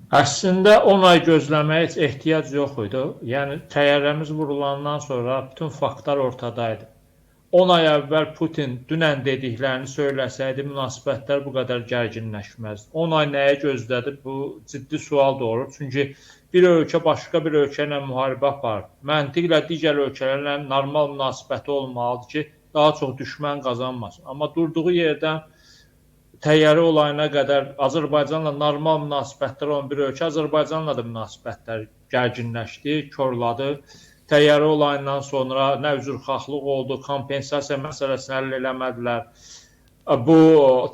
Əslində 10 ay gözləməyə heç ehtiyac yox idi. Yəni təyyarəmiz vurulandan sonra bütün faktlar ortadaydı. 10 ay əvvəl Putin dünən dediklərini söyləsəydi, münasibətlər bu qədər gərginləşməzdi. 10 ay nəyə gözlədi? Bu ciddi sual doğurur. Çünki bir ölkə başqa bir ölkə ilə müharibə aparır. Məntiqlə digər ölkələrlə normal münasibəti olmalıdır ki, daha çox düşmən qazanmasın. Amma durduğu yerdən təyyarə olayına qədər Azərbaycanla normal münasibətlər olan bir ölkə, Azərbaycanla da münasibətlər gərginləşdi, korladı. Təyyarə olayından sonra nə üzrxahlıq oldu, kompensasiya məsələsini həll eləmədilər. Bu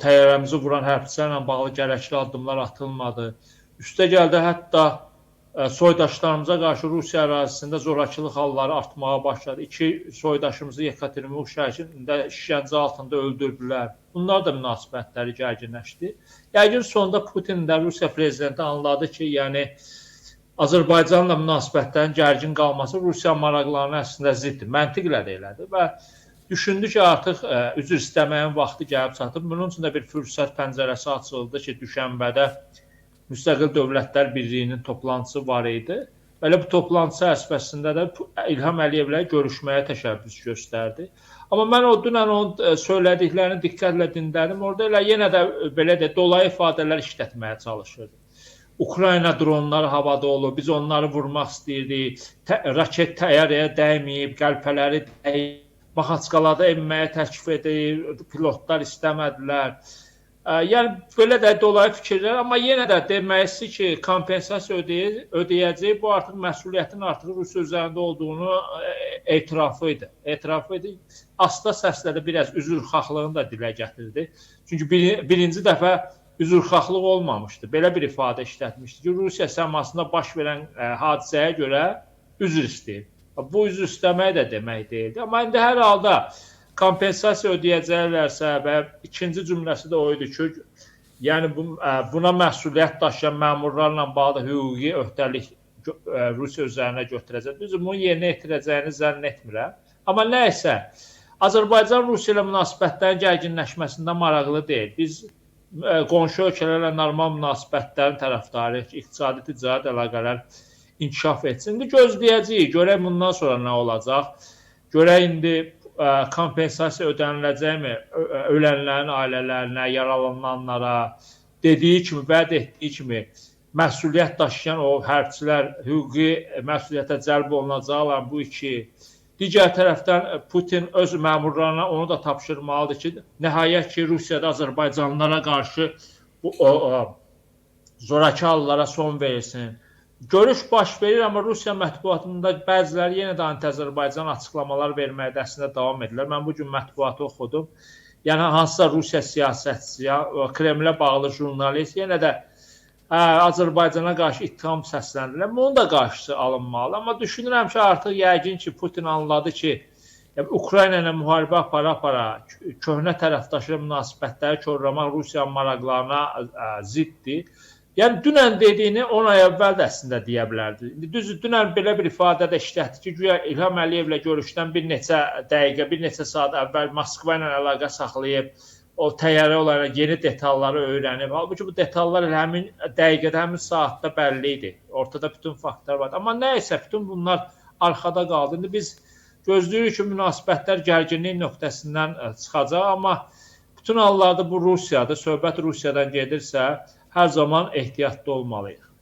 təyyarəmizi vuran hərbçilərlə bağlı gərəkli addımlar atılmadı. Üstə gəldi hətta soydaşlarımıza qarşı Rusiya ərazisində zorakılıq halları artmağa başladı. 2 soydaşımızı Yekaterinburq şəhərində işgəncə altında öldürdülər. Bunlar da münasibətləri gərginləşdi. Yəqin sonunda Putin də Rusiya prezidenti anladı ki, yəni Azərbaycanla münasibətlərin gərgin qalması Rusiya maraqlarına əslində ziddir. Məntiqlə də elədi və düşündü ki, artıq üzr istəməyin vaxtı gəlib çatıb. Bunun üçün də bir fürsət pəncərəsi açıldı ki, Düşənbədə Müstəqil Dövlətlər Birliyinin toplantısı var idi. Belə bu toplantısı ərsəsində də İlham Əliyevlə görüşməyə təşəbbüs göstərdi. Amma mən dünən onun söylədiklərini diqqətlə dinlədim. Orada elə yenə də belə də dolayı ifadələr işlətməyə çalışırdı. Ukrayna dronları havada olur, biz onları vurmaq istəyirdik, raket təyyarəyə dəyməyib, qəlpələri dəyib, Maxaçqalada enməyə təklif edir, pilotlar istəmədilər. Yəni, belə də dolayı fikirlər, amma yenə də deməsi ki, kompensasiya ödəyəcək, bu artıq məsuliyyətin artıq Rusiya üzərində olduğunu etirafı idi. Asta səslə də biraz üzrxahlığını da dilə gətirdi. Çünki birinci dəfə üzrxahlıq olmamışdı. Belə bir ifadə işlətmişdi ki, Rusiya səmasında baş verən hadisəyə görə üzr istəyir. Bu üzr istəmək də demək deyildi. Amma indi hər halda kompensasiya ödəyəcəklərsə və ikinci cümləsi də o idi ki, yəni buna məsuliyyət daşıyan məmurlarla bağlı hüquqi öhdəlik Rusiya üzərinə götürəcək. Düzdür, bunu yerinə yetirəcəyini zənn etmirəm. Amma nə isə, Azərbaycan Rusiya ilə münasibətlərin gərginləşməsində maraqlı deyil. Biz qonşu ölkələrlə normal münasibətlərin tərəfdarıyıq ki, iqtisadi ticarət əlaqələr inkişaf etsin. İndi gözləyəcəyik, görək bundan sonra nə olacaq. Görək indi kompensasiya ödəniləcəkmi ölənlərin ailələrinə, yaralananlara, dediyi kimi, vəd etdiyi kimi məsuliyyət daşıyan o hərbçilər hüquqi məsuliyyətə cəlb olunacaqlar bu iki. Digər tərəfdən Putin öz məmurlarına onu da tapşırmalıdır ki, nəhayət ki, Rusiyada Azərbaycanlılara qarşı zorakı hallara son verilsin. Görüş baş verir, amma Rusiya mətbuatında bəziləri yenə də anti-Azərbaycan açıqlamalar verməkdə əslində davam edirlər. Mən bugün mətbuatı oxudum. Yəni, hansısa Rusiya siyasətçisi, Kremlə bağlı jurnalist yenə də Azərbaycana qarşı ittiham səsləndirirlər. Bunun da qarşısı alınmalı. Amma düşünürəm ki, artıq yəqin ki, Putin anladı ki, Ukrayna ilə müharibə apara-apara köhnə tərəfdaşlı münasibətləri korlamaq Rusiya maraqlarına ziddir. Yəni, dünən dediyini 10 ay əvvəl də əslində deyə bilərdi. Düzdür, dünən belə bir ifadə də işlətdi ki, güya İlham Əliyevlə görüşdən bir neçə dəqiqə, bir neçə saat əvvəl Moskva ilə əlaqə saxlayıb, o təyyarə olaraq yeni detalları öyrənib. Halbuki bu detallar həmin dəqiqədə, həmin saatda bəlli idi. Ortada bütün faktlar var. Amma nə isə bütün bunlar arxada qaldı. İndi biz gözləyirik ki, münasibətlər gərginlik nöqtəsindən çıxacaq, amma bütün hallarda bu Rusiyadır. Söhbət Rusiyadan gedirsə, hər zaman ehtiyatlı olmalıyıq.